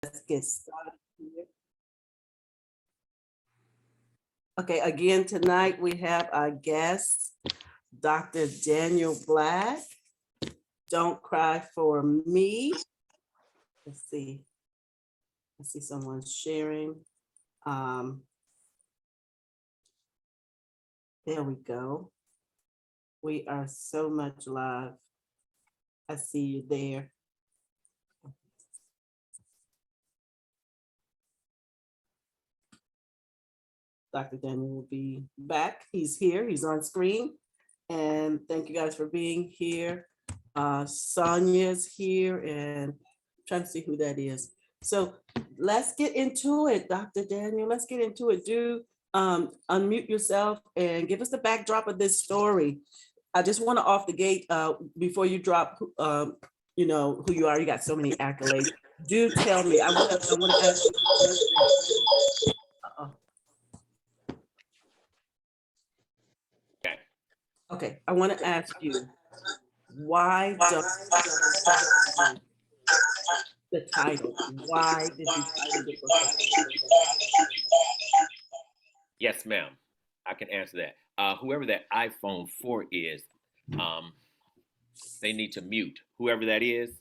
Let's get started here. Okay, again, tonight we have our guest, Dr. Daniel Black. Don't Cry for Me. Let's see. I see someone sharing. There we go. We are so much live. I see you there. Dr. Daniel will be back. He's here. He's on screen. And thank you guys for being here. Sonia's here and I'm trying to see who that is. So let's get into it, Dr. Daniel. Let's get into it. Do unmute yourself and give us the backdrop of this story. I just want to off the gate before you drop, you know who you are. You got so many accolades. Do tell me. I want to ask you. Okay, I want to ask you, why the title? Why did you title the book? Yes, ma'am. I can answer that. Whoever that iPhone 4 is, they need to mute. Whoever that is.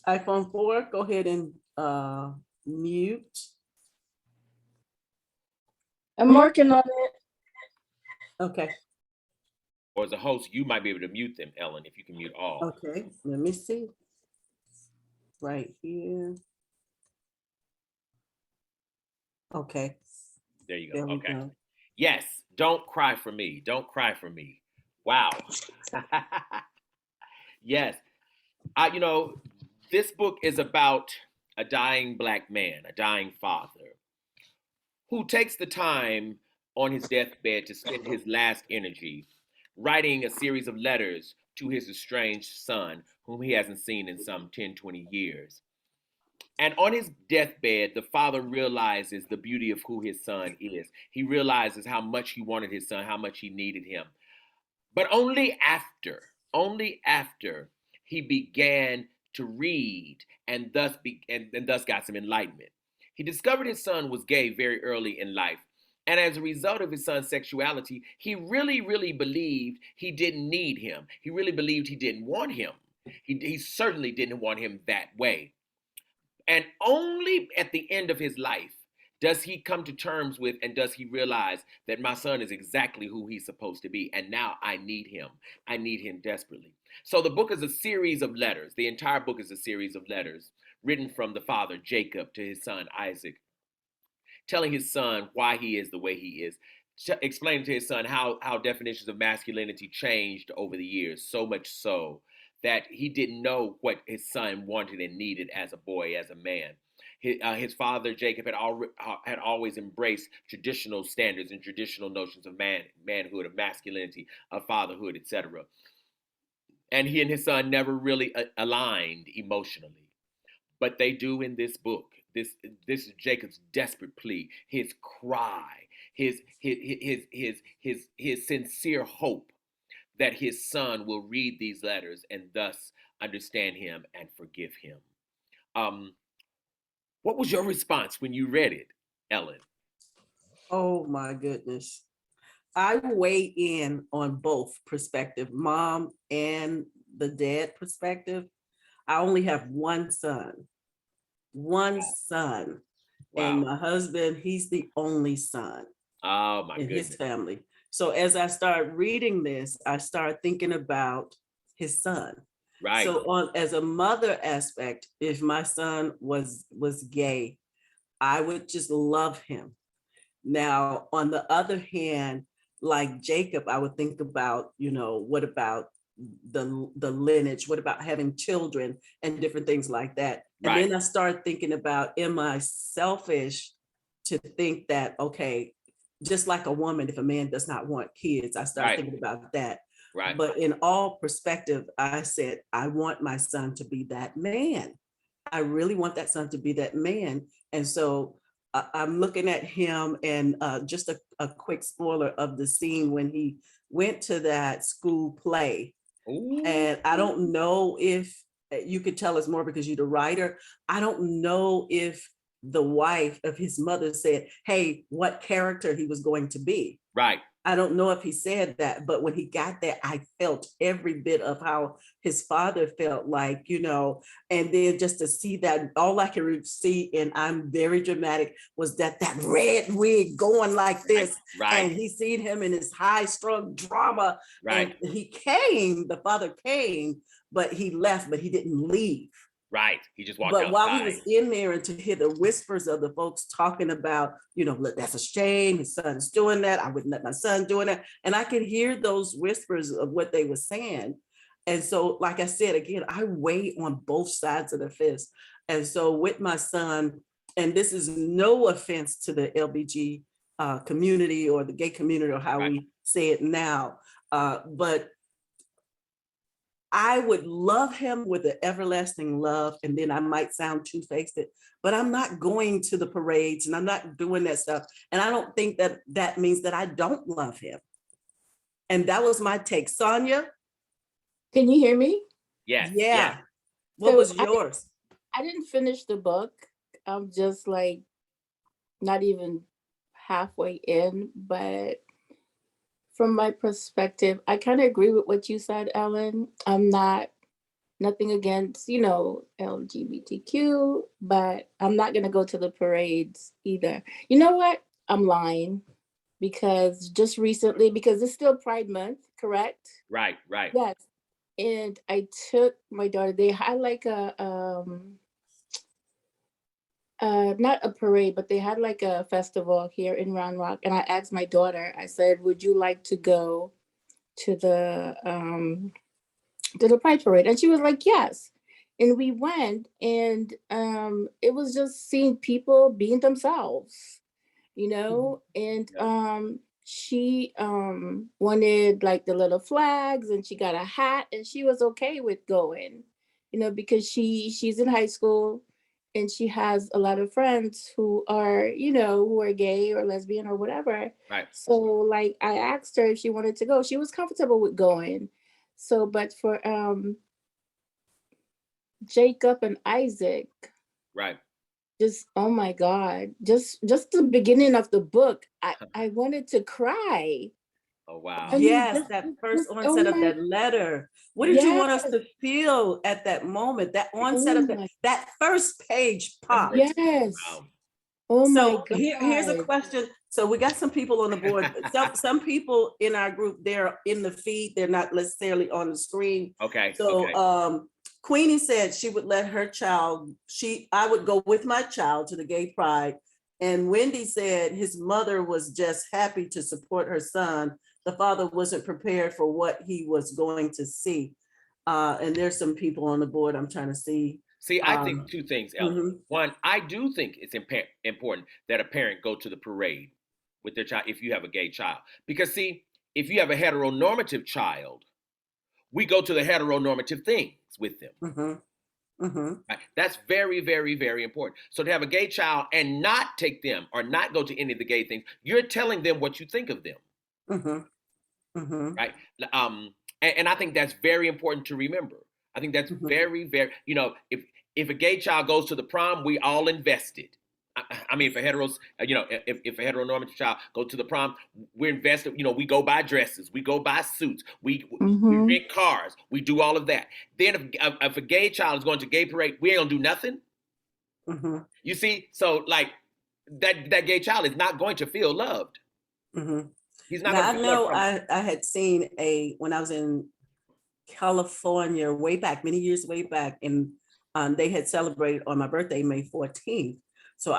iPhone 4, go ahead and mute. I'm working on it. Okay. Or as a host, you might be able to mute them, Ellen, if you can mute all. Okay, let me see. Right here. Okay. There you go. There we Okay. go. Yes, Don't Cry for Me. Don't Cry for Me. Wow. Yes. This book is about a dying Black man, a dying father, who takes the time on his deathbed to spend his last energy writing a series of letters to his estranged son, whom he hasn't seen in some 10, 20 years. And on his deathbed, the father realizes the beauty of who his son is. He realizes how much he wanted his son, how much he needed him. But only after he began to read and thus got some enlightenment. He discovered his son was gay very early in life. And as a result of his son's sexuality, he really, really believed he didn't need him. He really believed he didn't want him. He certainly didn't want him that way. And only at the end of his life does he come to terms with and does he realize that my son is exactly who he's supposed to be. And now I need him. I need him desperately. So the book is a series of letters. The entire book is a series of letters written from the father, Jacob, to his son, Isaac, telling his son why he is the way he is, explaining to his son how definitions of masculinity changed over the years, so much so that he didn't know what his son wanted and needed as a boy, as a man. His father, Jacob, had always embraced traditional standards and traditional notions of manhood, of masculinity, of fatherhood, etc. And he and his son never really aligned emotionally. But they do in this book. This is Jacob's desperate plea, his cry, his sincere hope that his son will read these letters and thus understand him and forgive him. What was your response when you read it, Ellen? Oh my goodness. I weigh in on both perspective, mom and the dad perspective. I only have one son. Wow. And my husband, he's the only son in his family. So as I start reading this, I start thinking about his son. Right. So as a mother aspect, if my son was gay, I would just love him. Now, on the other hand, like Jacob, I would think about, what about the lineage? What about having children and different things like that? And then I start thinking about, am I selfish to think that, okay, just like a woman, if a man does not want kids, I start thinking about that. Right. But in all perspective, I said, I want my son to be that man. I really want that son to be that man. And so I'm looking at him, and just a quick spoiler of the scene when he went to that school play. Ooh. And I don't know if you could tell us more because you're the writer. I don't know if the wife of his mother said, hey, what character he was going to be. Right. I don't know if he said that, but when he got there, I felt every bit of how his father felt, like, you know, and then just to see that, all I could see, and I'm very dramatic, was that red wig going like this. Right. And he seen him in his high strung drama. Right. And the father came, but he left, but he didn't leave. Right. He just walked But outside. while he was in there, and to hear the whispers of the folks talking about, you know, look, that's a shame, his son's doing that, I wouldn't let my son doing that. And I could hear those whispers of what they were saying. And so, like I said, again, I weigh on both sides of the fist. And so with my son, and this is no offense to the LBG community or the gay community or how we say it now, but I would love him with an everlasting love, and then I might sound two-faced, but I'm not going to the parades and I'm not doing that stuff. And I don't think that that means that I don't love him. And that was my take. Sonia? Can you hear me? Yes. Yeah. What So was yours? I didn't finish the book. I'm just like not even halfway in, but from my perspective, I kind of agree with what you said, Ellen. I'm nothing against, you know, LGBTQ, but I'm not going to go to the parades either. You know what? I'm lying, because just recently, because it's still Pride Month, correct? Right. Right. Yes. And I took my daughter, they had like not a parade, but they had like a festival here in Round Rock. And I asked my daughter, I said, would you like to go to the Pride Parade? And she was like, yes. And we went, and it was just seeing people being themselves, you know. And she wanted like the little flags, and she got a hat, and she was okay with going, you know, because she's in high school, and she has a lot of friends who are, you know, who are gay or lesbian or whatever. Right. So like I asked her if she wanted to go. She was comfortable with going. So, but for Jacob and Isaac, Right. just, oh my God, just the beginning of the book, I wanted to cry. Oh, wow. I mean, Yes, that first oh onset of my, that letter. What did you want us yes, to feel at that moment? That onset oh of my, that first page That pop. first. yes, Wow. oh my So here's a God, question. So we got some people on the board. Some people in our group, they're in the feed. They're not necessarily on the screen. Okay. So Okay. Queenie said she would let her child, I would go with my child to the gay pride. And Wendy said his mother was just happy to support her son. The father wasn't prepared for what he was going to see. And there's some people on the board I'm trying to see. See, I think two things, Ellen. Mhm. One, I do think it's important that a parent go to the parade with their child if you have a gay child. Because, see, if you have a heteronormative child, we go to the heteronormative things with them. Mhm. Mhm. Right? That's very, very, very important. So to have a gay child and not take them or not go to any of the gay things, you're telling them what you think of them. Mhm. Mhm. Right? And I think that's very important to remember. I think that's Mhm. very, very, you know, if a gay child goes to the prom, we all invested. I mean, if a if a heteronormative child go to the prom, we're invested. You know, we go buy dresses, we go buy suits, we rent cars, we do all of that. Then if a gay child is going to gay parade, we ain't gonna do nothing. Mhm. You see, so like that gay child is not going to feel loved. Mhm. He's not Now going I to feel loved know from. I had seen when I was in California way back, many years way back, and they had celebrated on my birthday, May 14th. So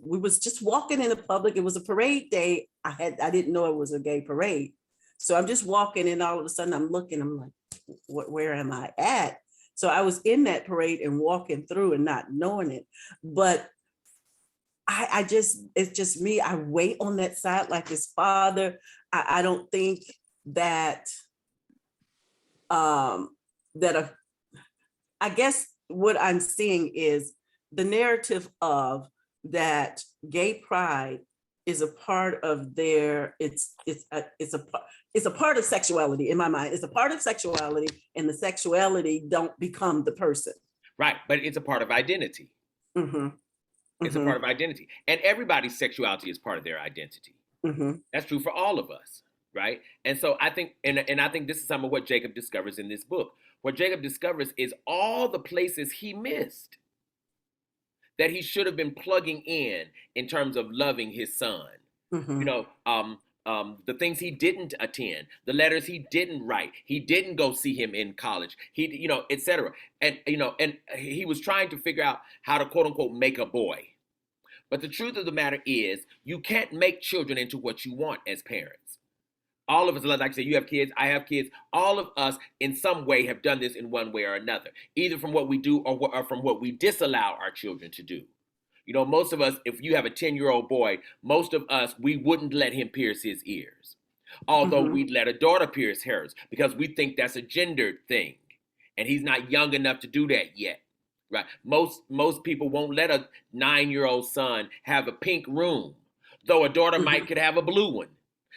we was just walking in the public. It was a parade day. I didn't know it was a gay parade. So I'm just walking, and all of a sudden I'm looking, I'm like, where am I at? So I was in that parade and walking through and not knowing it. But it's just me. I wait on that side like his father. I don't think that that I guess what I'm seeing is the narrative of that gay pride is a part of their, it's a part of sexuality in my mind. It's a part of sexuality, and the sexuality don't become the person. Right, but it's a part of identity. Mm-hmm. It's a part of identity. And everybody's sexuality is part of their identity. Mm-hmm. That's true for all of us, right? And so I think, and I think this is some of what Jacob discovers in this book. What Jacob discovers is all the places he missed that he should have been plugging in terms of loving his son. Mm-hmm. You know, the things he didn't attend, the letters he didn't write, he didn't go see him in college, he, you know, etc. And, you know, and he was trying to figure out how to quote unquote make a boy. But the truth of the matter is, you can't make children into what you want as parents. All of us, like I say, you have kids, I have kids. All of us in some way have done this in one way or another, either from what we do or from what we disallow our children to do. You know, most of us, if you have a 10-year-old boy, most of us, we wouldn't let him pierce his ears. Although we'd let a daughter pierce hers because we think that's a gendered thing. And he's not young enough to do that yet. Right. Most people won't let a 9-year-old son have a pink room, though a daughter might could have a blue one.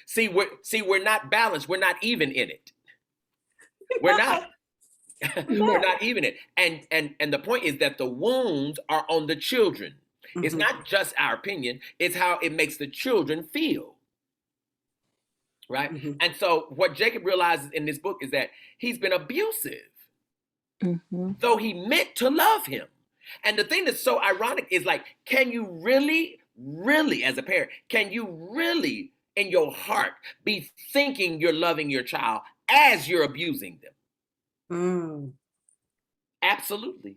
See, we're not balanced. We're not even in it. We're not. We're not even in it. And the point is that the wounds are on the children. It's not just our opinion. It's how it makes the children feel. Right. And so what Jacob realizes in this book is that he's been abusive. Though he meant to love him. And the thing that's so ironic is, like, can you really, as a parent, can you really in your heart be thinking you're loving your child as you're abusing them? Absolutely.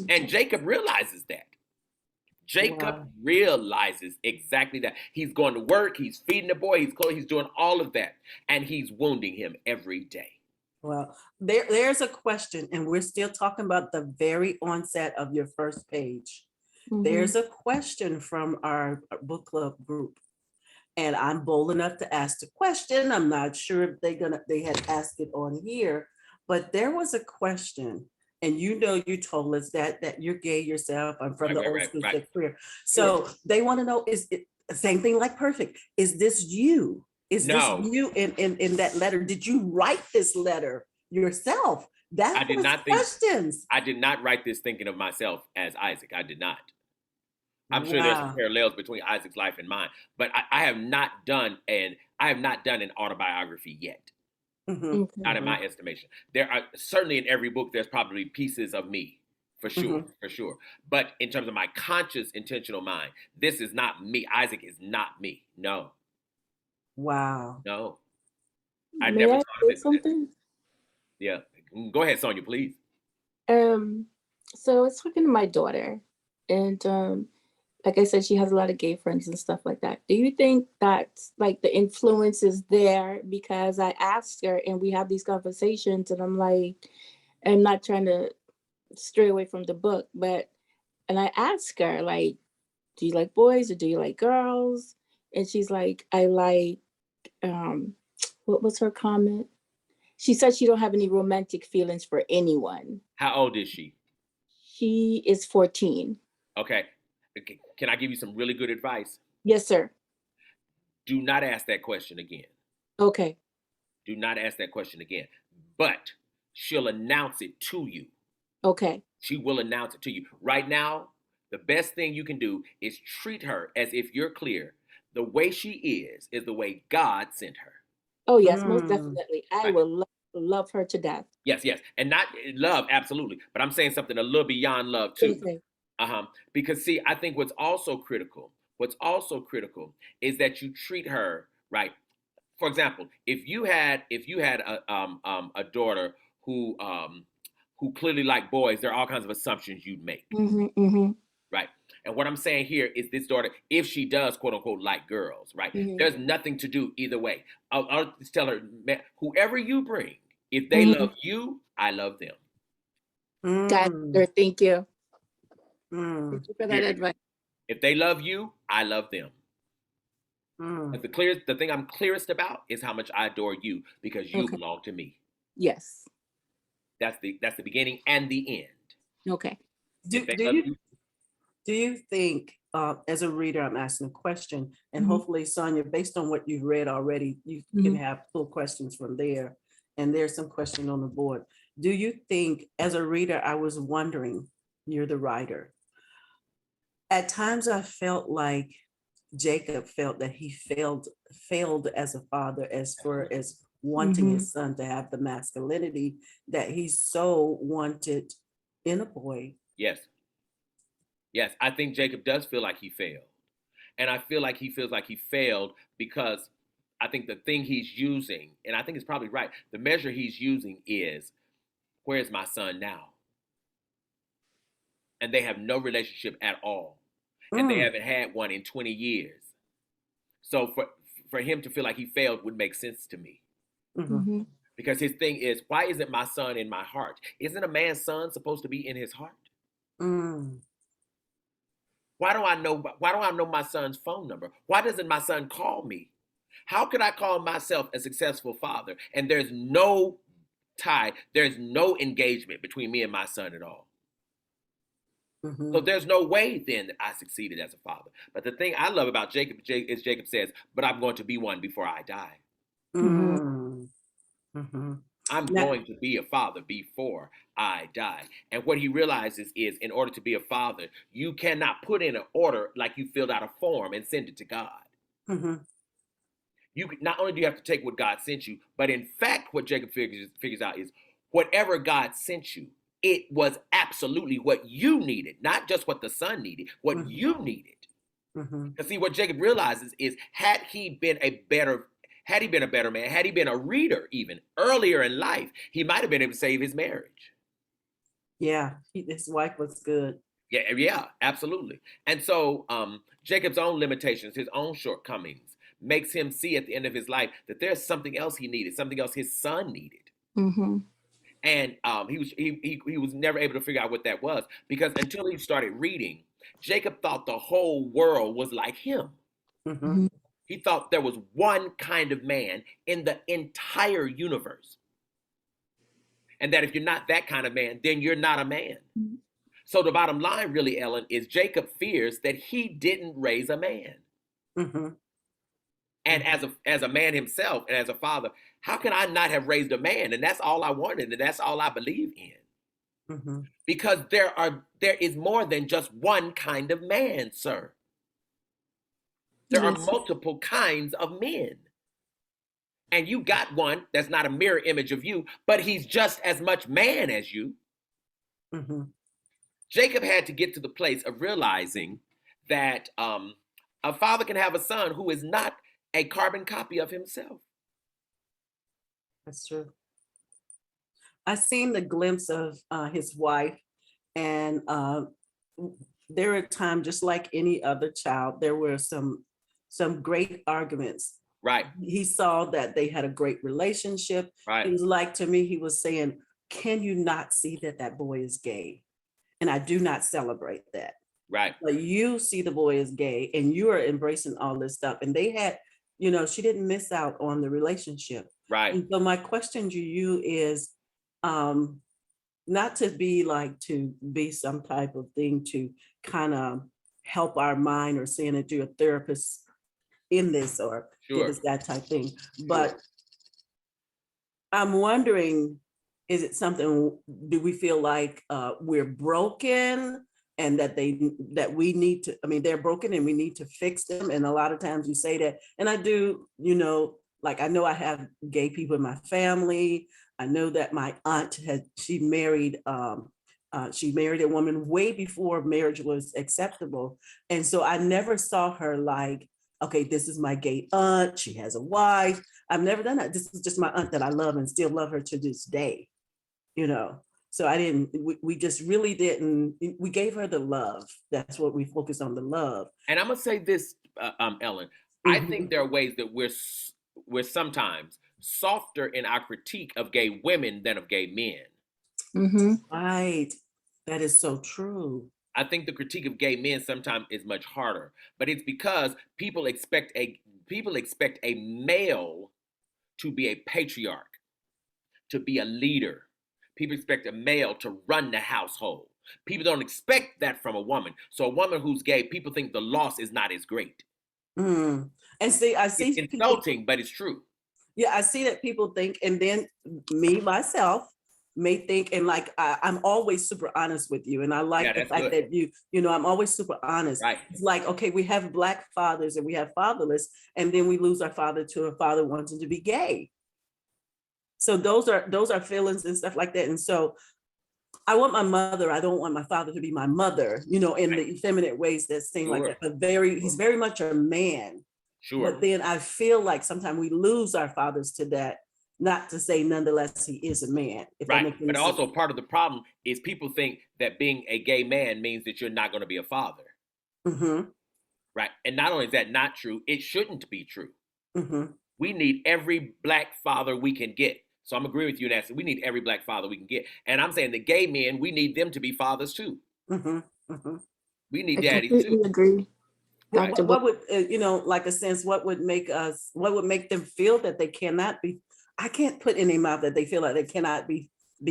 And Jacob realizes that. Jacob realizes exactly that. He's going to work, he's feeding the boy, he's doing all of that, and he's wounding him every day. Well, there's a question, and we're still talking about the very onset of your first page. There's a question from our book club group, and I'm bold enough to ask the question. I'm not sure if they had asked it on here, but there was a question, and you know, you told us that you're gay yourself. I'm from the old school career, so they want to know: is it the same thing like Perfect? Is this you? Is this you in that letter? Did you write this letter yourself? That's questions. I did not write this thinking of myself as Isaac. I did not. I'm sure there's some parallels between Isaac's life and mine, but I have not done an autobiography yet. Not in my estimation. There are certainly in every book there's probably pieces of me, for sure. But in terms of my conscious, intentional mind, this is not me. Isaac is not me. No. Wow. No. I never thought of it. Something? Yeah. Go ahead, Sonia, please. So I was talking to my daughter, and like I said, she has a lot of gay friends and stuff like that. Do you think that's like the influence is there? Because I asked her and we have these conversations, and I'm like, I'm not trying to stray away from the book, and I asked her, like, do you like boys or do you like girls? And she's like, I like, what was her comment? She said she don't have any romantic feelings for anyone. How old is she? She is 14. Okay. Can I give you some really good advice? Yes, sir. Do not ask that question again. Okay. Do not ask that question again. But she'll announce it to you. Okay. She will announce it to you. Right now, the best thing you can do is treat her as if you're clear. The way she is the way God sent her. Oh, yes, most definitely. I will love her to death. Yes. And not love, absolutely. But I'm saying something a little beyond love, too. Okay. Because, see, I think what's also critical is that you treat her right. For example, if you had a daughter who clearly liked boys, there are all kinds of assumptions you'd make. Right. And what I'm saying here is this daughter, if she does, quote unquote, like girls, right? There's nothing to do either way. I'll just tell her, man, whoever you bring, if they love you, I love them. God, thank you. Thank you for that advice. If they love you, I love them. But the thing I'm clearest about is how much I adore you because you belong to me. Yes. That's the beginning and the end. Okay. Do you think, as a reader, I'm asking a question, and Mhm. hopefully, Sonia, based on what you've read already, you can Mhm. have pull questions from there. And there's some question on the board. Do you think, as a reader, I was wondering, you're the writer. At times I felt like Jacob felt that he failed as a father, as far as wanting Mhm. his son to have the masculinity that he so wanted in a boy. Yes. Yes. I think Jacob does feel like he failed. And I feel like he feels like he failed because I think the thing he's using, and I think it's probably right, the measure he's using is, where's my son now? And they have no relationship at all. And they Mm, haven't had one in 20 years. So for him to feel like he failed would make sense to me. mhm, Mhm. Because his thing is, why isn't my son in my heart? Isn't a man's son supposed to be in his heart? mm, Why do I know my son's phone number? Why doesn't my son call me? How could I call myself a successful father and there's no tie, there's no engagement between me and my son at all? So mhm, there's no way then that I succeeded as a father. But the thing I love about Jacob is Jacob says, but I'm going to be one before I die. Mhm. mm, mhm. I'm Now, going to be a father before I die. And what he realizes is, in order to be a father, you cannot put in an order like you filled out a form and send it to God. mhm, Not only do you have to take what God sent you, but in fact, what Jacob figures out is whatever God sent you, it was absolutely what you needed, not just what the son needed, what mhm, you needed. mhm, Because see, what Jacob realizes is, had he been a better man, had he been a reader even earlier in life, he might have been able to save his marriage. yeah, his wife was good. Yeah, yeah, absolutely. And so Jacob's own limitations, his own shortcomings, makes him see at the end of his life that there's something else he needed, something else his son needed. Mhm. And he was never able to figure out what that was, because until he started reading, Jacob thought the whole world was like him. Mhm, Mhm. He thought there was one kind of man in the entire universe. And that if you're not that kind of man, then you're not a man. So the bottom line, really, Ellen, is Jacob fears that he didn't raise a man. mhm, And mhm, as a man himself and as a father, how can I not have raised a man? And that's all I wanted, and that's all I believe in. mhm. Because there is more than just one kind of man, sir. There are Yes. multiple kinds of men. And you got one that's not a mirror image of you, but he's just as much man as you. Mhm. Jacob had to get to the place of realizing that a father can have a son who is not a carbon copy of himself. That's true. I seen the glimpse of his wife, and there are times, just like any other child, there were some great arguments. Right, He saw that they had a great relationship. right, It was like, to me, he was saying, "Can you not see that that boy is gay?" And I do not celebrate that. right, But you see the boy is gay, and you are embracing all this stuff. And they had, she didn't miss out on the relationship. right. And so my question to you is, um, not to be like, to be some type of thing to kind of help our mind, or send it to a therapist in this, or give Sure, us that type thing. sure. But I'm wondering, is it something, do we feel like we're broken, and that we need to, I mean, they're broken and we need to fix them? And a lot of times you say that, and I do, like, I know I have gay people in my family. I know that my aunt she married a woman way before marriage was acceptable. And so I never saw her like, okay, this is my gay aunt, she has a wife. I've never done that. This is just my aunt that I love and still love her to this day, you know. So I didn't, we just really didn't, we gave her the love. That's what we focused on, the love. And I'm gonna say this, Ellen. I think Mhm. there are ways that we're sometimes softer in our critique of gay women than of gay men. Mhm. Right. That is so true. I think the critique of gay men sometimes is much harder, but it's because people expect a male to be a patriarch, to be a leader. People expect a male to run the household. People don't expect that from a woman. So a woman who's gay, people think the loss is not as great. Mm. And see, I see It's insulting, but it's true. Yeah, I see that people think, and then me myself may think, and like I'm always super honest with you, and I like the that's fact good. that you know, I'm always super honest. Right. It's like, okay, we have Black fathers and we have fatherless, and then we lose our father to a father wanting to be gay. So those are feelings and stuff like that. And so I want my mother, I don't want my father to be my mother, you know, in the effeminate ways that seem like that, but he's very much a man. Sure. But then I feel like sometimes we lose our fathers to that, not to say nonetheless he is a man. If Right. But also part of the problem is people think that being a gay man means that you're not going to be a father. Mm-hmm. Right. And not only is that not true, it shouldn't be true. Mm-hmm. We need every Black father we can get. So I'm agreeing with you, Nancy. We need every Black father we can get. And I'm saying the gay men, we need them to be fathers too. Mm-hmm. Mm-hmm. We need I daddies completely too. agree. What would, you know, like a sense, what would make them feel that they cannot be, I can't put in their mouth that they feel like they cannot be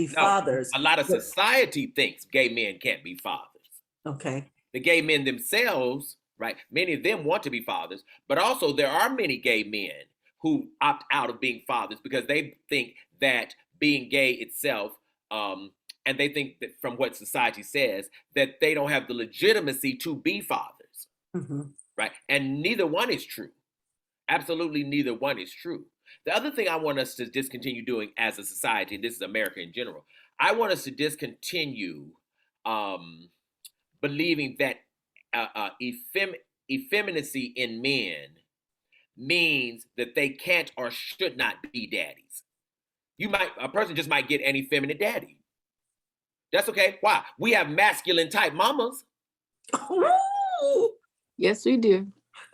fathers. A lot of society thinks gay men can't be fathers. Okay. The gay men themselves, right? Many of them want to be fathers, but also there are many gay men who opt out of being fathers because they think that being gay itself, and they think that from what society says, that they don't have the legitimacy to be fathers. Mm-hmm. Right? And neither one is true. Absolutely neither one is true. The other thing I want us to discontinue doing as a society, and this is America in general, I want us to discontinue believing that effeminacy in men means that they can't or should not be daddies. A person just might get an effeminate daddy. That's okay. Why? We have masculine type mamas. Ooh, Yes, we do.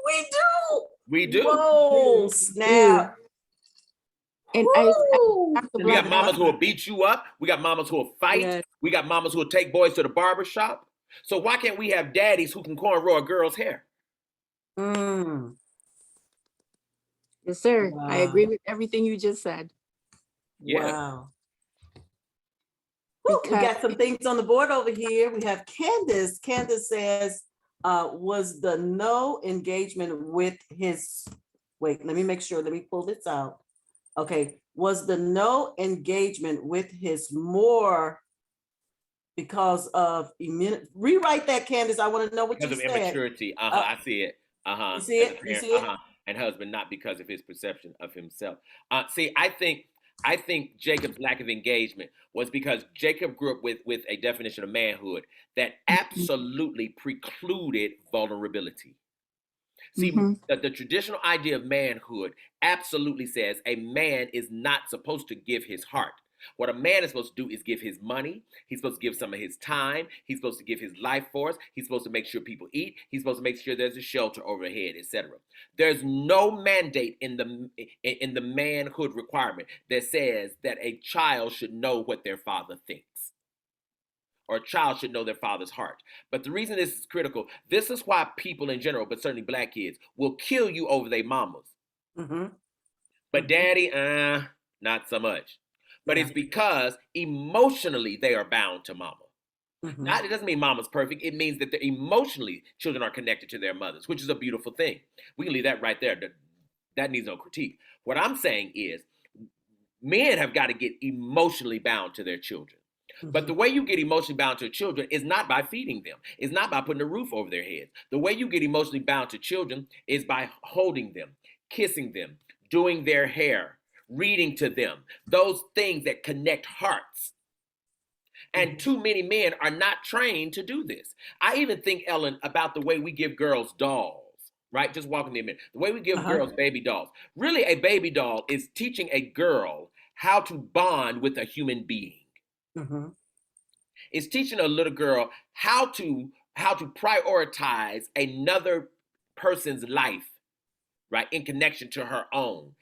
we do. We do. Whoa, snap. And we got mamas who will beat you up. We got mamas who will fight. Yes. We got mamas who will take boys to the barber shop. So why can't we have daddies who can cornrow a girl's hair? Mm. Yes, sir. Wow. I agree with everything you just said. Yeah. Wow. We got some things on the board over here. We have Candace. Candace says, was the no engagement with his, wait, let me make sure, let me pull this out. Okay, was the no engagement with his more because of, rewrite that, Candace, I want to know what you said. Because of immaturity, I see it. You see it? You see it? And husband, not because of his perception of himself. See, I think Jacob's lack of engagement was because Jacob grew up with a definition of manhood that absolutely precluded vulnerability. See, the traditional idea of manhood absolutely says a man is not supposed to give his heart. What a man is supposed to do is give his money. He's supposed to give some of his time. He's supposed to give his life force. He's supposed to make sure people eat. He's supposed to make sure there's a shelter overhead, etc. There's no mandate in the manhood requirement that says that a child should know what their father thinks, or a child should know their father's heart. But the reason this is critical, this is why people in general, but certainly Black kids, will kill you over their mamas. But daddy, not so much. But it's because emotionally they are bound to mama. It doesn't mean mama's perfect. It means that emotionally children are connected to their mothers, which is a beautiful thing. We can leave that right there. That needs no critique. What I'm saying is men have got to get emotionally bound to their children. But the way you get emotionally bound to children is not by feeding them. It's not by putting a roof over their heads. The way you get emotionally bound to children is by holding them, kissing them, doing their hair, reading to them, those things that connect hearts. And too many men are not trained to do this. I even think, Ellen, about the way we give girls dolls, right? Just walking them in. The way we give girls baby dolls. Really, a baby doll is teaching a girl how to bond with a human being. It's teaching a little girl how to prioritize another person's life, right, in connection to her own.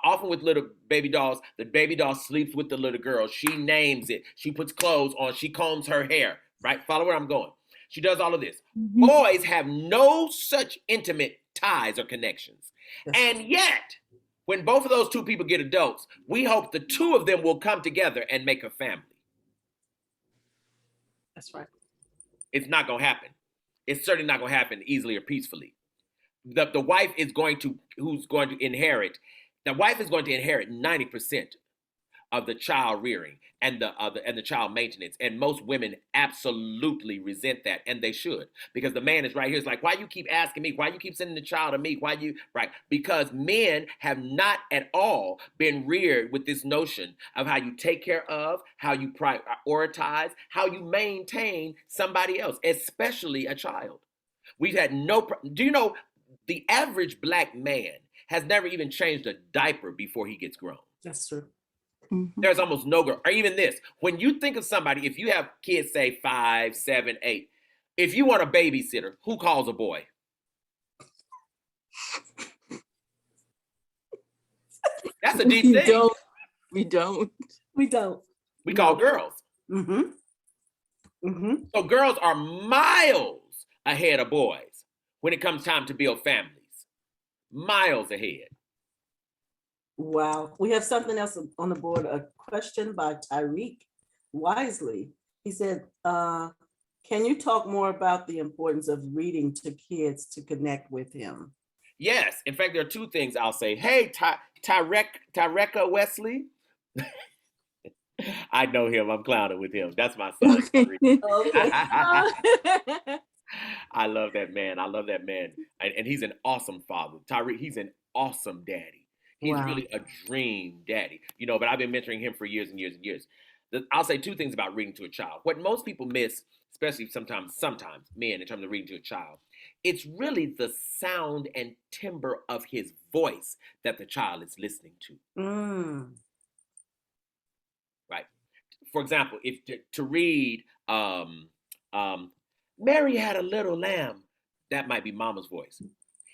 Often with little baby dolls, the baby doll sleeps with the little girl. She names it. She puts clothes on. She combs her hair, right? Follow where I'm going. She does all of this. Boys have no such intimate ties or connections. And yet, when both of those two people get adults, we hope the two of them will come together and make a family. That's right. It's not going to happen. It's certainly not going to happen easily or peacefully. The wife is going to, who's going to inherit, the wife is going to inherit 90% of the child rearing and the child maintenance. And most women absolutely resent that, and they should, because the man is right here. It's like, why you keep asking me? Why you keep sending the child to me? Why you, right? Because men have not at all been reared with this notion of how you take care of, how you prioritize, how you maintain somebody else, especially a child. We've had no, do you know, the average Black man has never even changed a diaper before he gets grown. That's true. Mm-hmm. There's almost no girl, or even this. When you think of somebody, if you have kids, say 5, 7, 8, if you want a babysitter, who calls a boy? That's a deep thing. We don't. We call girls. Mm-hmm. Mm-hmm. So girls are miles ahead of boys when it comes time to build families. Miles ahead. Wow. We have something else on the board, a question by Tyreek Wisely. He said, can you talk more about the importance of reading to kids to connect with him? Yes. In fact, there are two things I'll say. Hey, Tyreka Wesley. I know him. I'm clowning with him. That's my son. Okay. I love that man. And he's an awesome father. Tyreek, he's an awesome daddy. He's Wow. really a dream daddy, but I've been mentoring him for years and years and years. I'll say two things about reading to a child. What most people miss, especially sometimes men, in terms of reading to a child, it's really the sound and timbre of his voice that the child is listening to. Right. For example, if to read Mary had a little lamb, that might be mama's voice.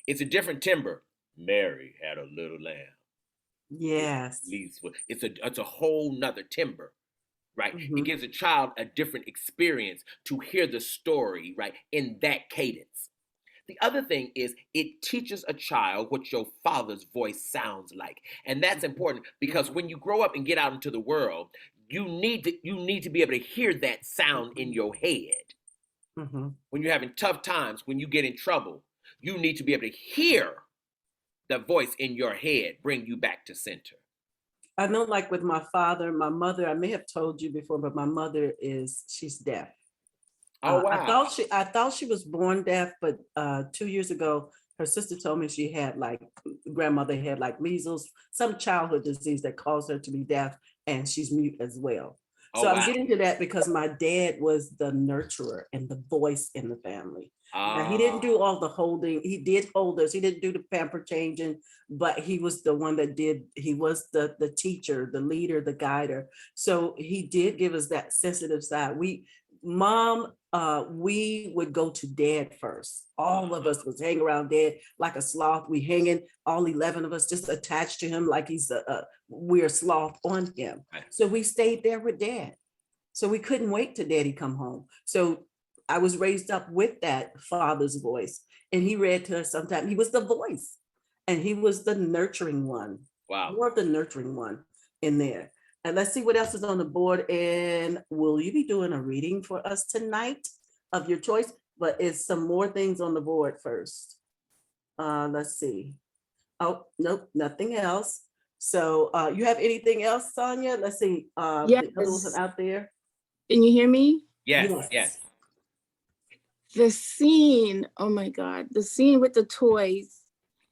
It's a different timbre. Mary had a little lamb. Yes. It's a whole nother timbre, right? Mm-hmm. It gives a child a different experience to hear the story, right, in that cadence. The other thing is it teaches a child what your father's voice sounds like. And that's important because when you grow up and get out into the world, you need to be able to hear that sound in your head. Mm-hmm. When you're having tough times, when you get in trouble, you need to be able to hear the voice in your head bring you back to center. I know, like with my father, my mother, I may have told you before, but my mother she's deaf. Oh, wow. I thought she was born deaf, but 2 years ago, her sister told me she had grandmother had measles, some childhood disease that caused her to be deaf, and she's mute as well. So I'm getting to that because my dad was the nurturer and the voice in the family. Now, he didn't do all the holding. He did hold us. He didn't do the pamper changing, but he was the one that did. He was the teacher, the leader, the guider. So he did give us that sensitive side. We would go to dad first. All of us was hanging around dad like a sloth. We hanging, all 11 of us just attached to him like he's we're sloth on him. So we stayed there with dad. So we couldn't wait till daddy come home. So I was raised up with that father's voice, and he read to us sometimes. He was the voice, and he was the nurturing one. Wow. More of the nurturing one in there. And let's see what else is on the board. And will you be doing a reading for us tonight of your choice? But it's some more things on the board first. Let's see. Oh, nope, nothing else. So you have anything else, Sonia? Let's see. Yes. The other ones out there. Can you hear me? Yes. The scene, oh my God, the scene with the toys.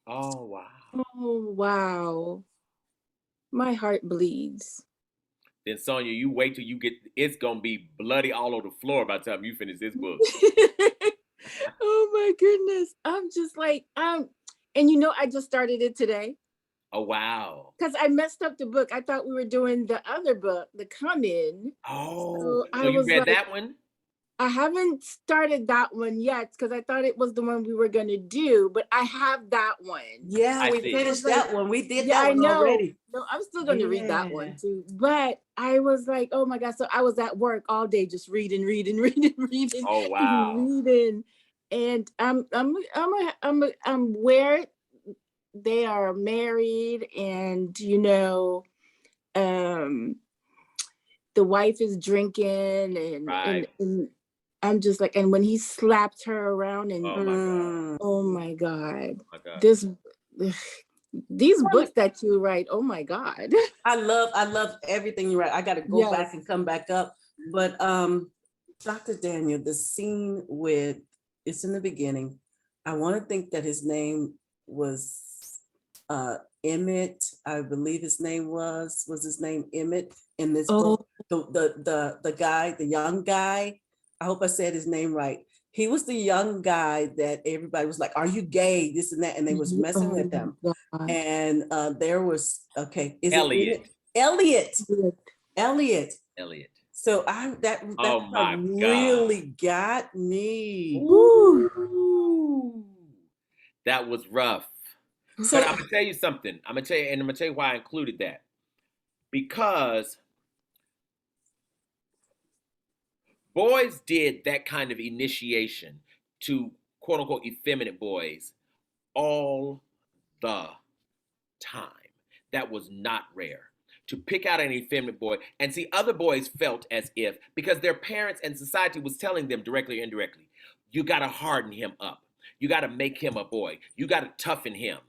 Oh, wow. Oh, wow. My heart bleeds. Then Sonia, you wait till you it's going to be bloody all over the floor by the time you finish this book. Oh my goodness. I'm just like, and I just started it today. Oh, wow. Because I messed up the book. I thought we were doing the other book, The Come-In. Oh, so you read that one? I haven't started that one yet because I thought it was the one we were going to do, but I have that one. Yeah, we finished that one. We did that one already. No, I'm still going to read that one too. But I was like, oh my God. So I was at work all day just reading. Oh, wow. Reading. And I'm where they are married and, the wife is drinking and I'm just like, and when he slapped her around and Oh my God. oh my God, Oh my God. this these books that you write, oh my God. I love everything you write. I got to go back and come back up. But Dr. Daniel, the scene with, it's in the beginning. I want to think that his name was Emmett. I believe his name was his name Emmett in this book. The guy, the young guy. I hope I said his name right. He was the young guy that everybody was like, "Are you gay?" This and that, and they was messing with him. And there was is Elliot. It Elliot? Elliot. So that Oh part my really got me. Ooh. That was rough. So but I'm gonna tell you something. I'm gonna tell you why I included that. Because boys did that kind of initiation to quote unquote effeminate boys all the time. That was not rare. To pick out an effeminate boy and see other boys felt as if, because their parents and society was telling them directly or indirectly, you got to harden him up. You got to make him a boy. You got to toughen him.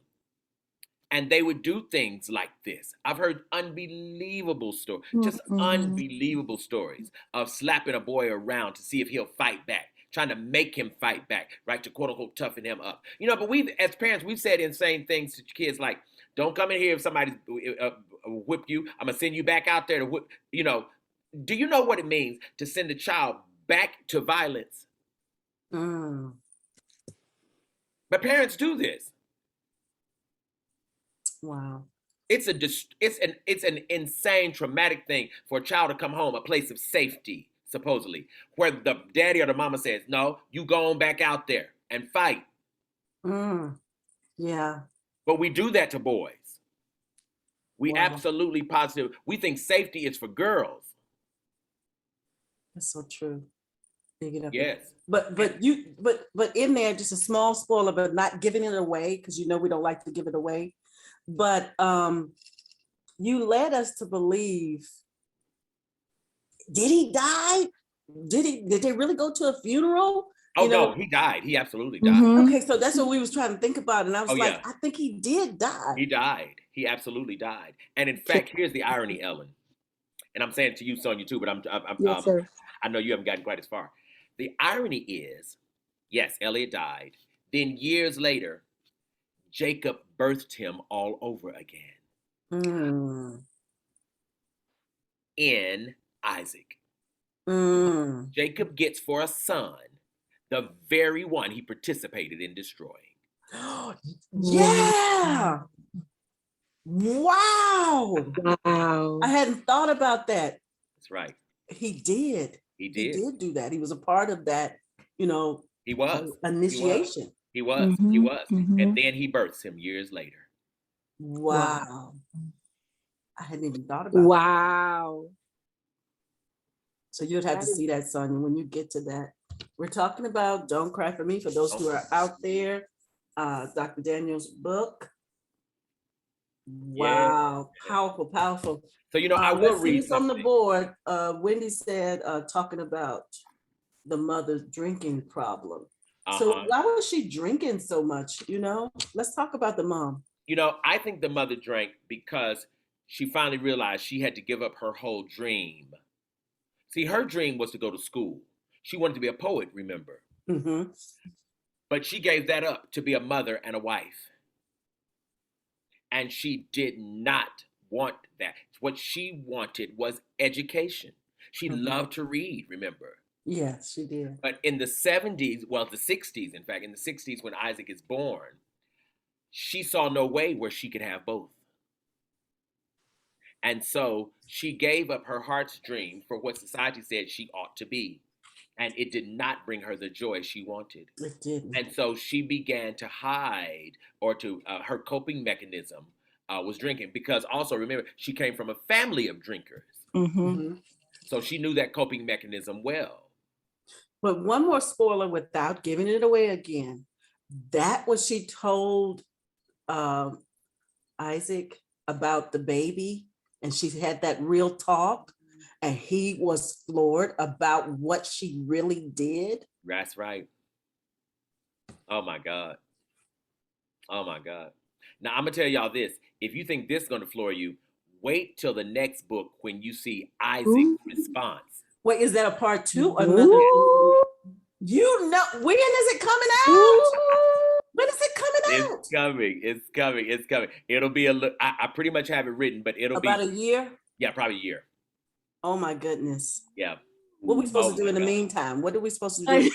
And they would do things like this. I've heard unbelievable stories, just unbelievable stories of slapping a boy around to see if he'll fight back, trying to make him fight back, right? To quote unquote toughen him up. But we've, as parents, we've said insane things to kids like, don't come in here if somebody whip you. I'm gonna send you back out there to whip. Do you know what it means to send a child back to violence? But parents do this. Wow. It's an insane traumatic thing for a child to come home, a place of safety, supposedly, where the daddy or the mama says, no, you go on back out there and fight. Yeah. But we do that to boys. We absolutely positive. We think safety is for girls. That's so true. Yes. But in there, just a small spoiler, but not giving it away, because we don't like to give it away. But you led us to believe, did he die? Did they really go to a funeral? Oh, no, he died. He absolutely died. Okay, so that's what we was trying to think about. And I was I think he did die. He died. He absolutely died. And in fact, here's the irony, Ellen. And I'm saying it to you, Sonia, too, but I know you haven't gotten quite as far. The irony is, yes, Elliot died. Then years later, Jacob birthed him all over again. In Isaac. Jacob gets for a son the very one he participated in destroying. Yeah. Wow. I hadn't thought about that. That's right. He did. He did do that. He was a part of that, he was initiation. He was. And then he births him years later. Wow. I hadn't even thought about that. So you'd have to see that, Sonia, when you get to that. We're talking about Don't Cry for Me, for those who are out there. Dr. Daniel's book. Wow. Yeah. Powerful. So, I will read something. On the board, Wendy said, talking about the mother's drinking problem. So why was she drinking so much? Let's talk about the mom. I think the mother drank because she finally realized she had to give up her whole dream. See, her dream was to go to school. She wanted to be a poet, remember? But she gave that up to be a mother and a wife. And she did not want that. What she wanted was education. She loved to read, remember? Yes, she did. But in the 70s, the 60s, in fact, in the 60s when Isaac is born, she saw no way where she could have both. And so she gave up her heart's dream for what society said she ought to be. And it did not bring her the joy she wanted. It didn't. And so she began to hide, or to her coping mechanism was drinking. Because also, remember, she came from a family of drinkers. So she knew that coping mechanism well. But one more spoiler without giving it away again. That was she told Isaac about the baby, and she had that real talk. and he was floored about what she really did. That's right. Oh my God. Oh my God. Now I'm gonna tell y'all this. If you think this is gonna floor you, wait till the next book when you see Isaac's Ooh. response. Wait, is that a part two or another? Ooh. You know, when is it coming out? Ooh. When is it coming It's out? coming. It's coming. It's coming. It'll be a look. I pretty much have it written, but it'll About be, a year? yeah, probably a year. Oh my goodness. Yeah. What are we supposed Oh to do my in the God. meantime? What are we supposed to do?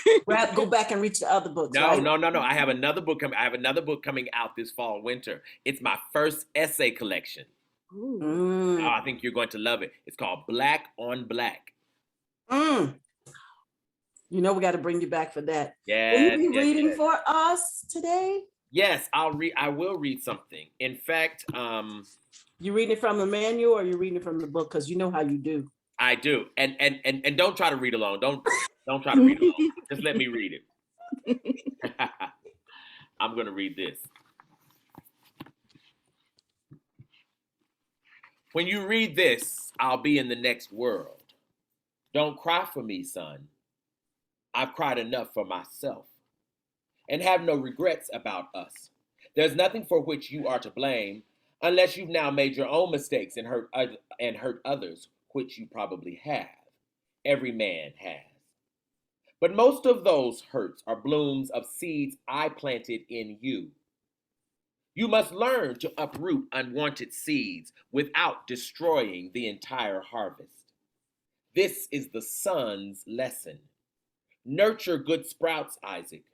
Go back and reach the other books, No, right? no, no, no. I have another book coming. I have another book coming out this fall, winter. It's my first essay collection. Ooh. Oh, I think you're going to love it. It's called Black on Black. Mm. You know, we got to bring you back for that. Will you Yes, be yes, reading yes. for us today? Yes, I'll read. I will read something. In fact, You reading it from the manual or you reading it from the book? Because you know how you do. I do. And don't try to read along. Don't try to read along. Just let me read it. I'm gonna read this. When you read this, I'll be in the next world. Don't cry for me, son. I've cried enough for myself. And have no regrets about us. There's nothing for which you are to blame, unless you've now made your own mistakes and hurt others, which you probably have. Every man has. But most of those hurts are blooms of seeds I planted in you. You must learn to uproot unwanted seeds without destroying the entire harvest. This is the son's lesson. Nurture good sprouts, Isaac.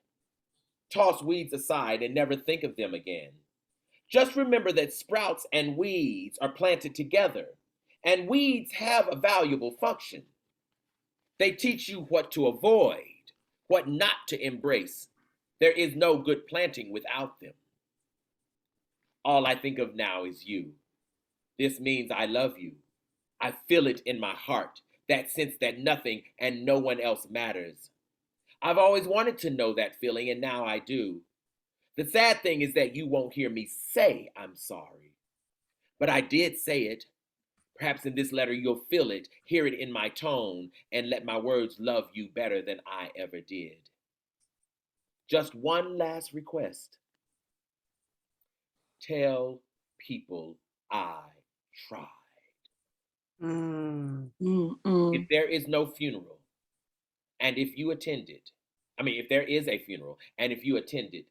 Toss weeds aside and never think of them again. Just remember that sprouts and weeds are planted together, and weeds have a valuable function. They teach you what to avoid, what not to embrace. There is no good planting without them. All I think of now is you. This means I love you. I feel it in my heart, that sense that nothing and no one else matters. I've always wanted to know that feeling, and now I do. The sad thing is that you won't hear me say I'm sorry. But I did say it. Perhaps in this letter you'll feel it, hear it in my tone, and let my words love you better than I ever did. Just one last request. Tell people I tried. Mm. If there is no funeral, and if you attended, if there is a funeral, and if you attended,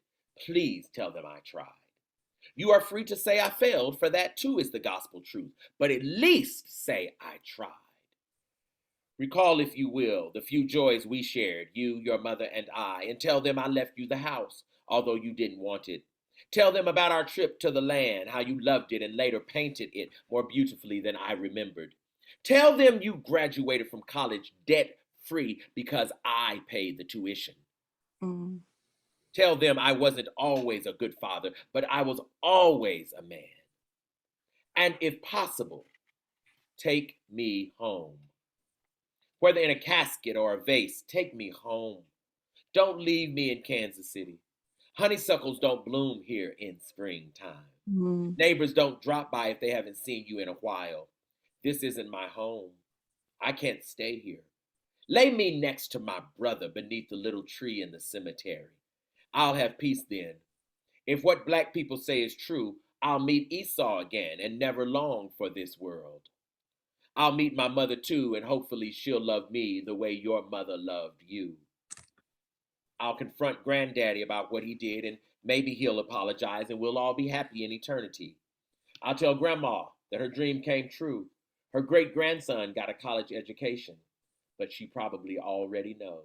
please tell them I tried. You are free to say I failed, for that too is the gospel truth, but at least say I tried. Recall, if you will, the few joys we shared, you, your mother, and I, and tell them I left you the house, although you didn't want it. Tell them about our trip to the land, how you loved it and later painted it more beautifully than I remembered. Tell them you graduated from college debt-free because I paid the tuition. Mm. Tell them I wasn't always a good father, but I was always a man. And if possible, take me home. Whether in a casket or a vase, take me home. Don't leave me in Kansas City. Honeysuckles don't bloom here in springtime. Mm. Neighbors don't drop by if they haven't seen you in a while. This isn't my home. I can't stay here. Lay me next to my brother beneath the little tree in the cemetery. I'll have peace then. If what black people say is true, I'll meet Esau again and never long for this world. I'll meet my mother too, and hopefully she'll love me the way your mother loved you. I'll confront Granddaddy about what he did, and maybe he'll apologize, and we'll all be happy in eternity. I'll tell Grandma that her dream came true. Her great grandson got a college education, but she probably already knows.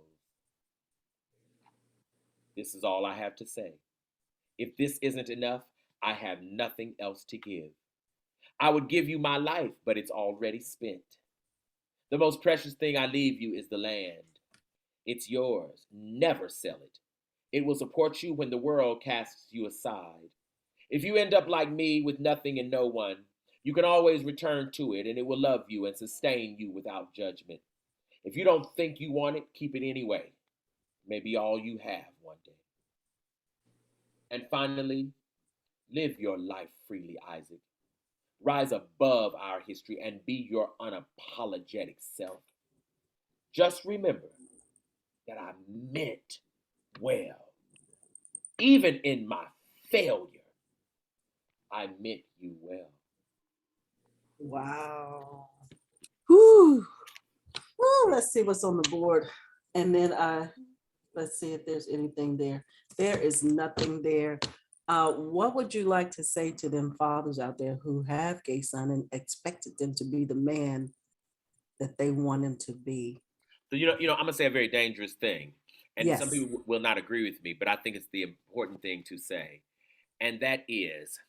This is all I have to say. If this isn't enough, I have nothing else to give. I would give you my life, but it's already spent. The most precious thing I leave you is the land. It's yours. Never sell it. It will support you when the world casts you aside. If you end up like me with nothing and no one, you can always return to it, and it will love you and sustain you without judgment. If you don't think you want it, keep it anyway. It may be all you have one day. And finally, live your life freely, Isaac. rise above our history and be your unapologetic self. Just remember that I meant well. Even in my failure, I meant you well. Wow. Whew. Well, let's see what's on the board. And then let's see if there's anything there. There is nothing there. What would you like to say to them fathers out there who have gay son and expected them to be the man that they want him to be? So I'm gonna say a very dangerous thing, and some Yes. people will not agree with me, but I think it's the important thing to say, and that is,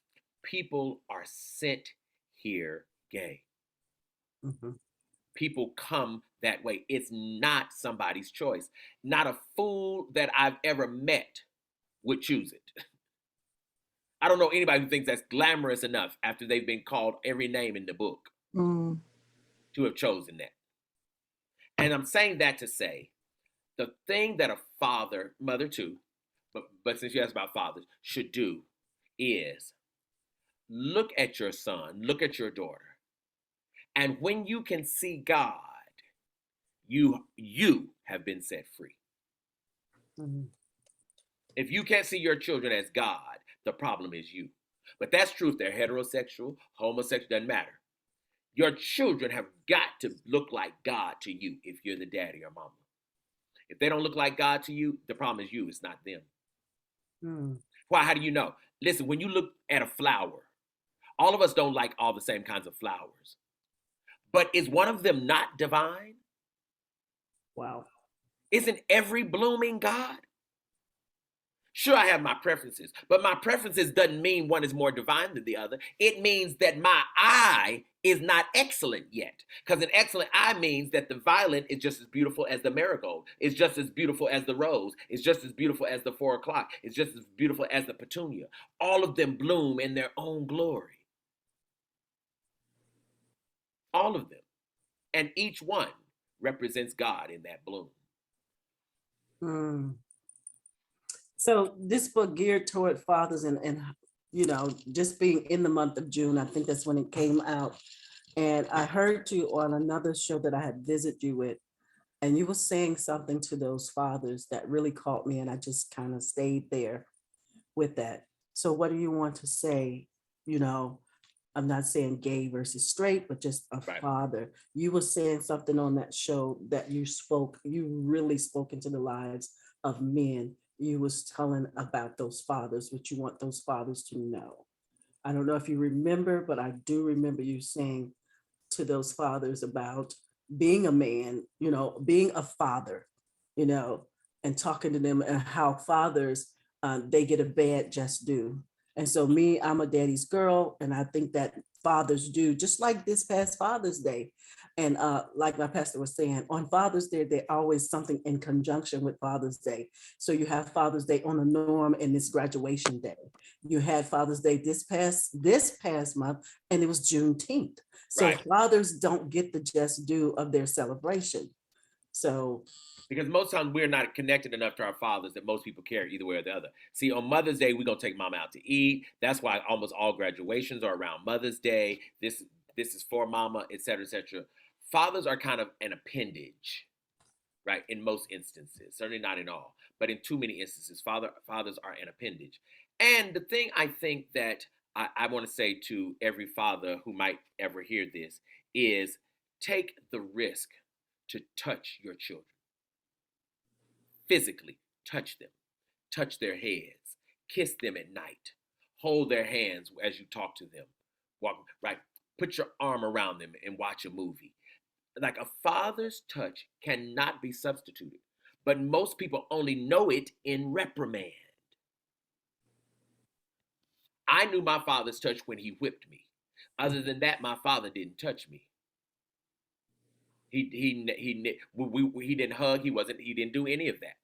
people are sent here gay. Mhm. People come that way. It's not somebody's choice. Not a fool that I've ever met would choose it. I don't know anybody who thinks that's glamorous enough after they've been called every name in the book Mm. to have chosen that. And I'm saying that to say the thing that a father, mother too, but since you asked about fathers, should do is look at your son, look at your daughter, and when you can see God, you have been set free. Mhm. If you can't see your children as God, the problem is you. But that's true if they're heterosexual, homosexual, doesn't matter. Your children have got to look like God to you if you're the daddy or mama. If they don't look like God to you, the problem is you, it's not them. Mm. Why? How do you know? Listen, when you look at a flower, all of us don't like all the same kinds of flowers. But is one of them not divine? Wow. Isn't every blooming God? Sure, I have my preferences, but my preferences doesn't mean one is more divine than the other. It means that my eye is not excellent yet. Because an excellent eye means that the violet is just as beautiful as the marigold. It's just as beautiful as the rose. It's just as beautiful as the 4 o'clock. It's just as beautiful as the petunia. All of them bloom in their own glory. All of them. And each one represents God in that bloom. Mm. So this book geared toward fathers and just being in the month of June, I think that's when it came out. And I heard you on another show that I had visited you with, and you were saying something to those fathers that really caught me, and I just kind of stayed there with that. So what do you want to say? You know, I'm not saying gay versus straight, but just a Right. father. You were saying something on that show that you really spoke into the lives of men. You was telling about those fathers, what you want those fathers to know. I don't know if you remember, but I do remember you saying to those fathers about being a man, being a father, you know, and talking to them and how fathers, they get a bad just due. And so me, I'm a daddy's girl, and I think that fathers do, just like this past Father's Day. And like my pastor was saying, on Father's Day, there's always something in conjunction with Father's Day. So you have Father's Day on the norm and this graduation day. You had Father's Day this past month, and it was Juneteenth. So Right. fathers don't get the just due of their celebration. So Because most times we're not connected enough to our fathers that most people care either way or the other. See, on Mother's Day, we're gonna take mama out to eat. That's why almost all graduations are around Mother's Day. This is for mama, etc., etc. Fathers are kind of an appendage, right? In most instances, certainly not in all, but in too many instances, fathers are an appendage. And the thing I think that I want to say to every father who might ever hear this is take the risk to touch your children physically, touch their heads, kiss them at night, hold their hands as you talk to them, walk right, put your arm around them and watch a movie. Like a father's touch cannot be substituted, but most people only know it in reprimand. I knew my father's touch when he whipped me. Other than that, my father didn't touch me. He didn't hug. He didn't do any of that.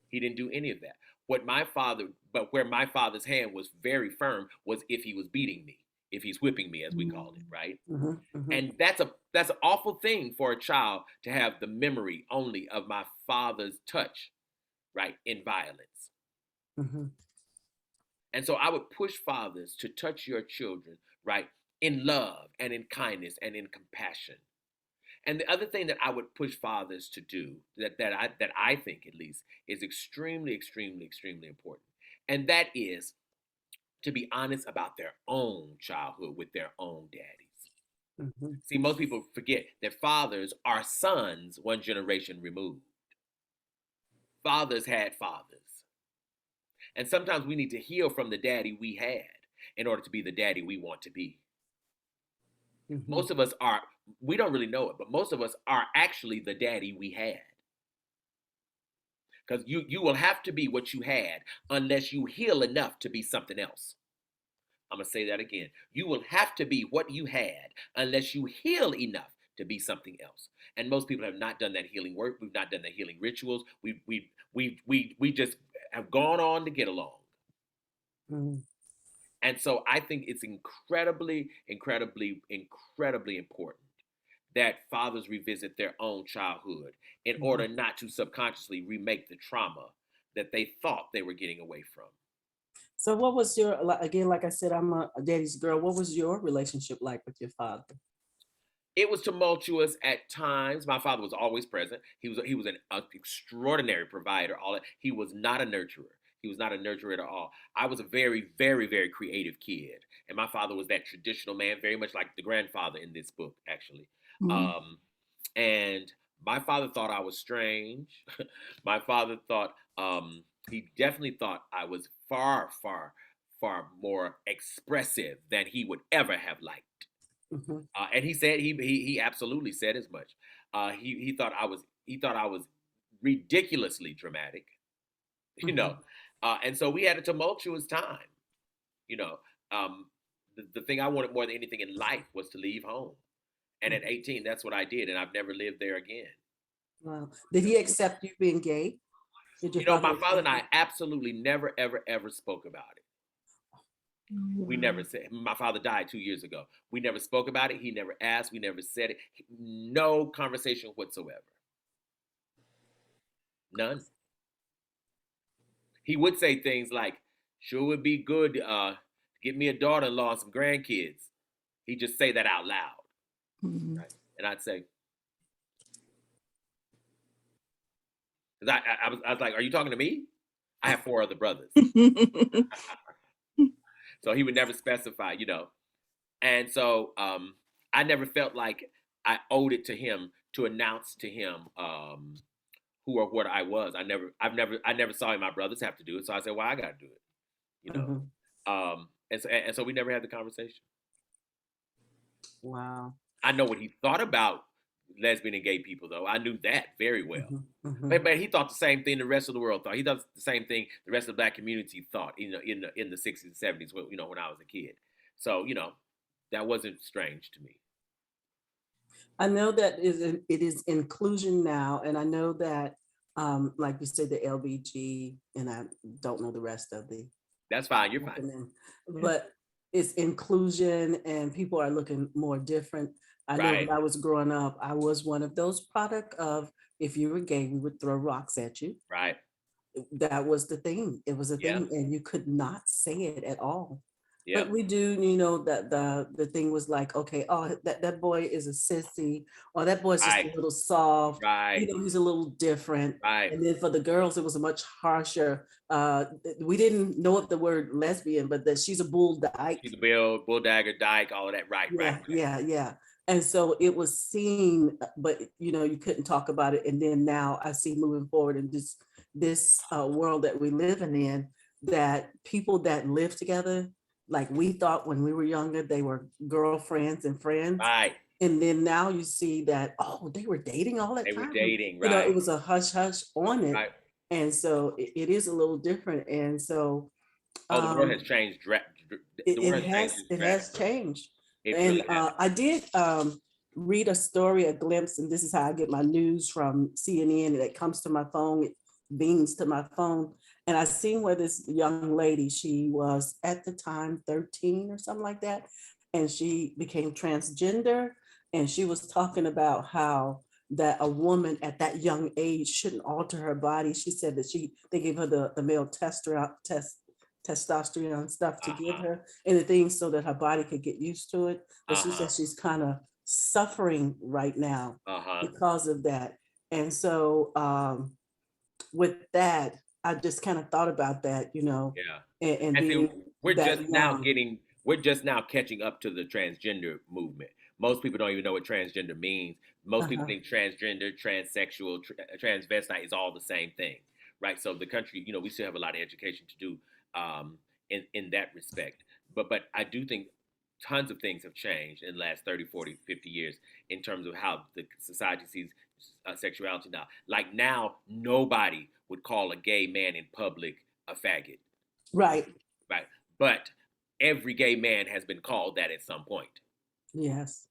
He didn't do any of that. Where my father's hand was very firm was if he was beating me, if he's whipping me, as we called it, right? mhm, mhm. And that's an awful thing for a child to have the memory only of my father's touch, right, in violence. Mhm. And so I would push fathers to touch your children, right, in love and in kindness and in compassion. And the other thing that I would push fathers to do that I think at least is extremely, extremely, extremely important. And that is to be honest about their own childhood with their own daddies. Mhm. See, most people forget that fathers are sons one generation removed. Fathers had fathers. And sometimes we need to heal from the daddy we had in order to be the daddy we want to be. Mhm. Most of us are, we don't really know it, but most of us are actually the daddy we had. Because you will have to be what you had unless you heal enough to be something else. I'm going to say that again. You will have to be what you had unless you heal enough to be something else. And most people have not done that healing work. We've not done the healing rituals. We just have gone on to get along. Mhm. And so I think it's incredibly, incredibly, incredibly important that fathers revisit their own childhood in Mhm. order not to subconsciously remake the trauma that they thought they were getting away from. So what was your, again, like I said, I'm a daddy's girl. What was your relationship like with your father? It was tumultuous at times. My father was always present. He was an extraordinary provider. All that. He was not a nurturer. He was not a nurturer at all. I was a very, very, very creative kid, and my father was that traditional man, very much like the grandfather in this book, actually. Mhm. And my father thought I was strange. My father thought he definitely thought I was far, far, far more expressive than he would ever have liked. Mhm. And he said he absolutely said as much. He thought I was ridiculously dramatic, you know, Mhm. and so we had a tumultuous time. You know, the thing I wanted more than anything in life was to leave home, and at Mhm. 18, that's what I did, and I've never lived there again. Wow. Did he accept you being gay? Did your father My father and accept I you? absolutely never, ever, ever spoke about it. We never Wow. said. My father died 2 years ago. We never spoke about it. He never asked. We never said it. No conversation whatsoever. None. He would say things like, "Sure would be good to get me a daughter-in-law and some grandkids." He'd just say that out loud, Mhm. right? And I'd say, because I was like, "Are you talking to me? I have four other brothers." So he would never specify, And so I never felt like I owed it to him to announce to him who or what I was. I never saw my brothers have to do it. So I said, "Well, I got to do it," you know. Mhm. And so we never had the conversation. Wow. I know what he thought about lesbian and gay people, though. I knew that very well. Mhm. Mhm. But he thought the same thing the rest of the world thought. He thought the same thing the rest of the black community thought, in the 60s and 70s, when I was a kid. So, that wasn't strange to me. I know that it is inclusion now, and I know that, like you said, the LBG, and I don't know the rest of the That's fine. You're fine. acronym, Yeah. but it's inclusion, and people are looking more different. I know Right. when I was growing up, I was one of those product of, if you were gay, we would throw rocks at you. Right. That was the thing. It was a Yeah. thing, and you could not say it at all. But Yep. we do, that the thing was like, okay, oh, that boy is a sissy, or that boy's just a Right. little soft, Right. he's a little different. Right. And then for the girls, it was a much harsher. We didn't know of the word lesbian, but that she's a bull dyke. She's a bull dagger, dyke, all of that. Right. Right. Yeah, Right. yeah, yeah. And so it was seen, but you couldn't talk about it. And then now I see moving forward in this world that we're living in, that people that live together, like we thought when we were younger, they were girlfriends and friends. Right. And then now you see that, oh, they were dating all that They were time. dating. It Right. was a hush hush on it. Right. And so it is a little different. And so Oh, the world has um, changed. it, The it world has changed has it has drastically. changed. It And really has. I did read a story, a glimpse, and this is how I get my news from CNN, and it comes to my phone, it beams to my phone. And I seen where this young lady, she was at the time 13 or something like that, and she became transgender, and she was talking about how that a woman at that young age shouldn't alter her body. She said that they gave her the male testosterone stuff to give her and the things so that her body could get used to it. But she says she's kind of suffering right now because of that. And so with that, I just kind of thought about that, you know, Yeah. and And see, being we're that just now young. we're just now catching up to the transgender movement. Most people don't even know what transgender means. Most people think transgender, transsexual, transvestite is all the same thing, right? So the country, we still have a lot of education to do in that respect. But I do think tons of things have changed in the last 30, 40, 50 years in terms of how the society sees sexuality now. Like now, nobody would call a gay man in public a faggot. Right. Right. But every gay man has been called that at some point. Yes.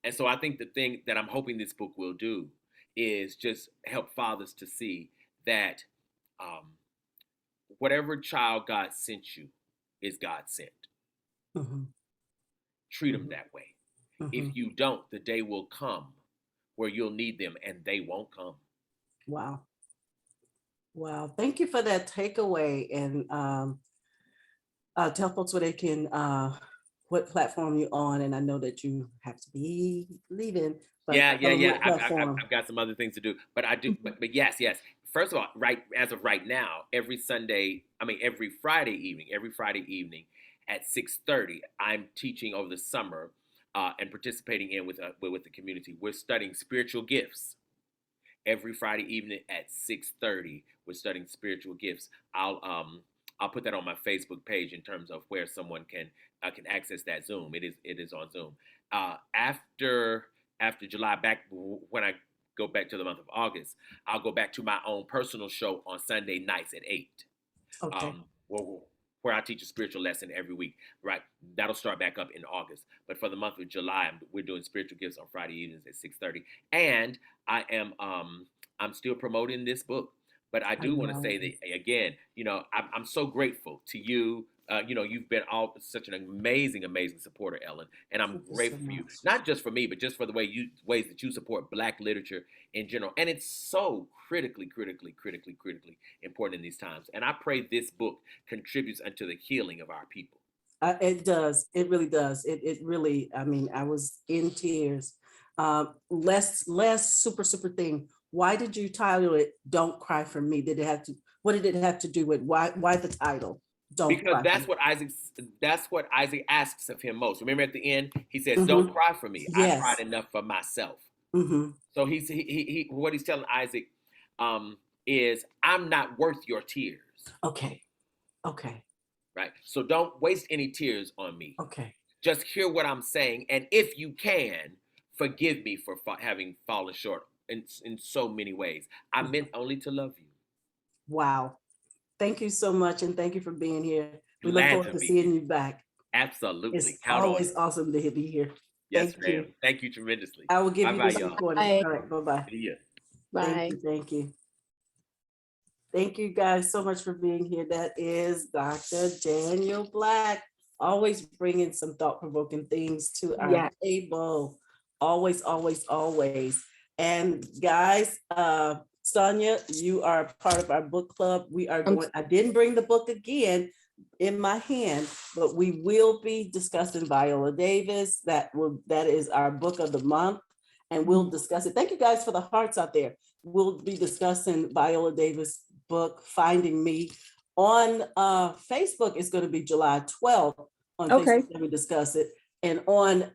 And so I think the thing that I'm hoping this book will do is just help fathers to see that whatever child God sent you is God sent. Treat them that way. If you don't, the day will come where you'll need them and they won't come. Wow. Wow. Thank you for that takeaway. And tell folks where they can, what platform you're on. And I know that you have to be leaving. But Yeah. platform. I've got some other things to do, but I do. But yes. First of all, as of right now, every Friday evening at 6:30, I'm teaching over the summer and participating in with the community. We're studying spiritual gifts. Every Friday evening at 6:30, we're studying spiritual gifts. I'll put that on my Facebook page in terms of where someone can access that Zoom. It is on Zoom. After July, back when I go back to the month of August, I'll go back to my own personal show on Sunday nights at 8. Okay. Where I teach a spiritual lesson every week. Right, that'll start back up in August. But for the month of July, we're doing spiritual gifts on Friday evenings at 6:30, and I am I'm still promoting this book. But I do want to say that again, I'm so grateful to you. You've been such an amazing supporter, Ellen, and I'm grateful for you. Not just for me, but just for the ways that you support Black literature in general. And it's so critically important in these times. And I pray this book contributes unto the healing of our people. It does. It really does. It really, I mean, I was in tears. Less super thing. Why did you title it "Don't Cry for Me"? What did it have to do with why the title? Because that's what Isaac asks of him most. Remember at the end, he says, "Don't cry for me. Yes. I cried enough for myself." So he what he's telling Isaac is, "I'm not worth your tears." Okay. Right. So don't waste any tears on me. Okay. Just hear what I'm saying, and if you can, forgive me for having fallen short in so many ways. I meant only to love you. Wow. Thank you so much, and thank you for being here. We look forward to seeing you back. Absolutely. It's always awesome to be here. Yes, ma'am. Thank you tremendously. I will give you this recording. Bye. All right, bye-bye. Yeah. Bye. Thank you. Thank you guys so much for being here. That is Dr. Daniel Black, always bringing some thought-provoking things to our table. Always. And guys, Sonia, you are part of our book club. We are going, I didn't bring the book again in my hand, but we will be discussing Viola Davis. That is our book of the month, and we'll discuss it. Thank you guys for the hearts out there. We'll be discussing Viola Davis' book, Finding Me. On Facebook, it's going to be July 12th. On Facebook, we discuss it. And on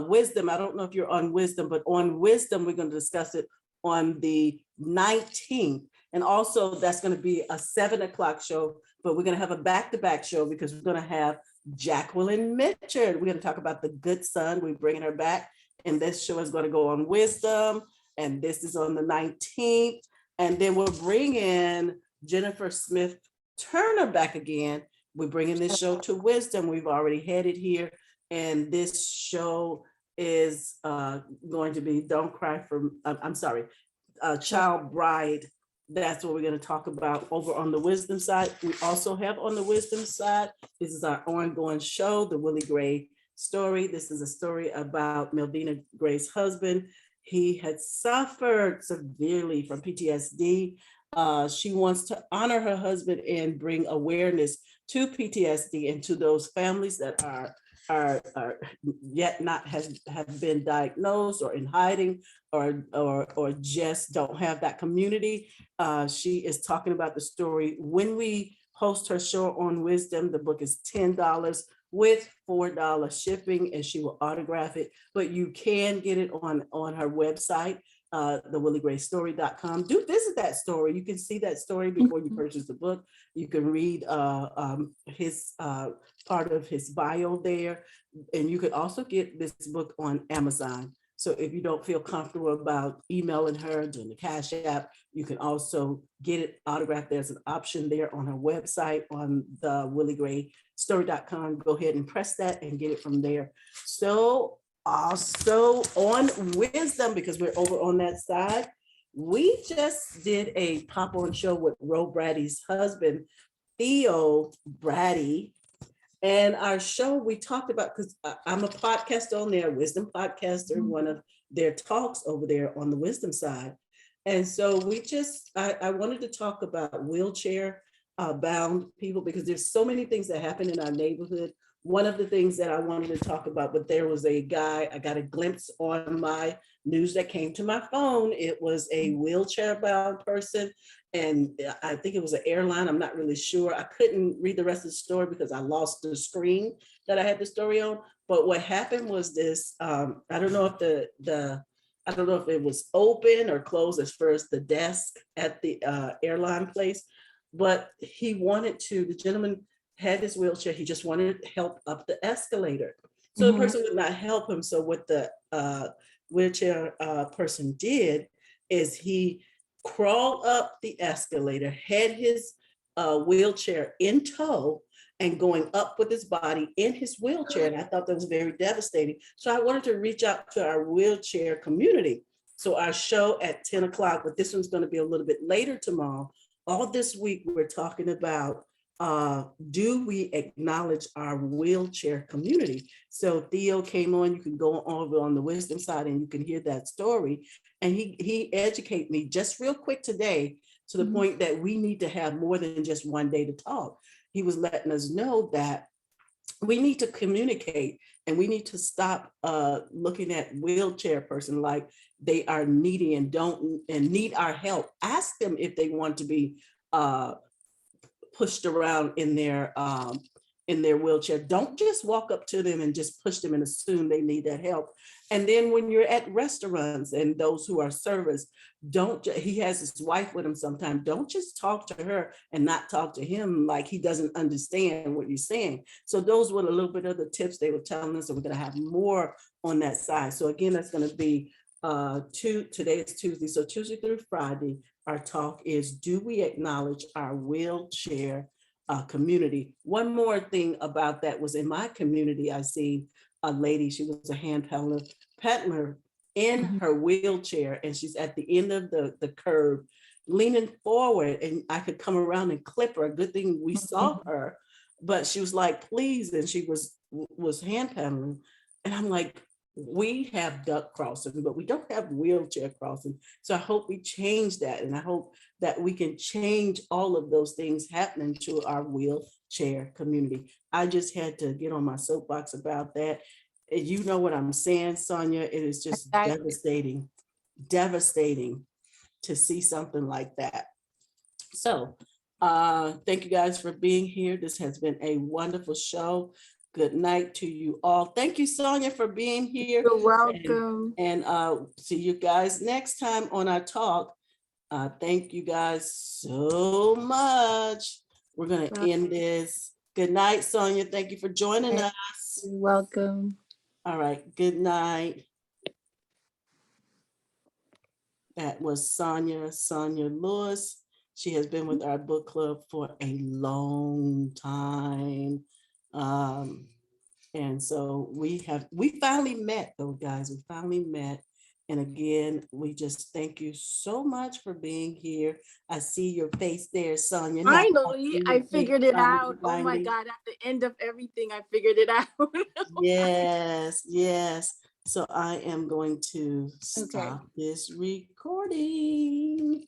Wisdom, I don't know if you're on Wisdom, but on Wisdom, we're going to discuss it on the 19th. And also, that's going to be a 7:00 show, but we're going to have a back-to-back show because we're going to have Jacqueline Mitchell. We're going to talk about The Good Son. We're bringing her back. And this show is going to go on Wisdom. And this is on the 19th. And then we'll bring in Jennifer Smith Turner back again. We're bringing this show to Wisdom. We've already had it here. And this show is going to be Child Bride. That's what we're going to talk about over on the Wisdom side. We also have on the Wisdom side, this is our ongoing show, The Willie Gray Story. This is a story about Melvina Gray's husband. He had suffered severely from PTSD She wants to honor her husband and bring awareness to PTSD and to those families that are yet not have been diagnosed or in hiding or just don't have that community. She is talking about the story. When we host her show on Wisdom, the book is $10 with $4 shipping, and she will autograph it. But you can get it on her website, thewilliegraystory.com. Do visit that story. You can see that story before you purchase the book. You can read his part of his bio there, and you could also get this book on Amazon. So if you don't feel comfortable about emailing her, doing the Cash App, you can also get it autographed. There's an option there on her website on the WillieGrayStory.com. Go ahead and press that and get it from there. So also on Wisdom, because we're over on that side, we just did a pop-on show with Ro Brady's husband, Theo Brady. And our show, we talked about, because I'm a podcaster on there, Wisdom Podcaster, one of their talks over there on the Wisdom side. And so I wanted to talk about wheelchair bound people, because there's so many things that happen in our neighborhood. One of the things that I wanted to talk about, but there was a guy, I got a glimpse on my news that came to my phone. It was a wheelchair bound person. And I think it was an airline. I'm not really sure. I couldn't read the rest of the story because I lost the screen that I had the story on. But what happened was this, I don't know if I don't know if it was open or closed as far as the desk at the airline place, but the gentleman had his wheelchair. He just wanted help up the escalator. So the person would not help him. So what the wheelchair person did is he crawled up the escalator, had his wheelchair in tow and going up with his body in his wheelchair. And I thought that was very devastating. So I wanted to reach out to our wheelchair community. So our show at 10 o'clock, but this one's going to be a little bit later tomorrow. All this week, we're talking about do we acknowledge our wheelchair community? So Theo came on. You can go over on the Wisdom side and you can hear that story. And he educated me just real quick today to the point that we need to have more than just one day to talk. He was letting us know that we need to communicate and we need to stop looking at wheelchair person like they are needy and need our help. Ask them if they want to be pushed around in their wheelchair. Don't just walk up to them and just push them and assume they need that help. And then when you're at restaurants and those who are servers, he has his wife with him sometimes, don't just talk to her and not talk to him like he doesn't understand what you're saying. So those were a little bit of the tips they were telling us, and we're going to have more on that side. So again, that's going to be today is Tuesday. So Tuesday through Friday, our talk is, do we acknowledge our wheelchair community? One more thing about that was in my community, I see a lady, she was a hand peddler in her wheelchair, and she's at the end of the curb, leaning forward, and I could come around and clip her. A good thing we saw her, but she was like, please, and she was hand pedaling. And I'm like, we have duck crossing, but we don't have wheelchair crossing. So I hope we change that. And I hope that we can change all of those things happening to our wheelchair community. I just had to get on my soapbox about that. And you know what I'm saying, Sonia, it is just devastating to see something like that. So thank you guys for being here. This has been a wonderful show. Good night to you all. Thank you, Sonia, for being here. You're welcome. And see you guys next time on our talk. Thank you guys so much. We're going to end this. Good night, Sonia. Thank you for joining us. You're welcome. All right. Good night. That was Sonia Lewis. She has been with our book club for a long time. And so we finally met though, guys. We finally met. And again, we just thank you so much for being here. I see your face there, Sonia. Finally, I figured it out. Oh my God, at the end of everything, I figured it out. Yes. So I am going to stop this recording.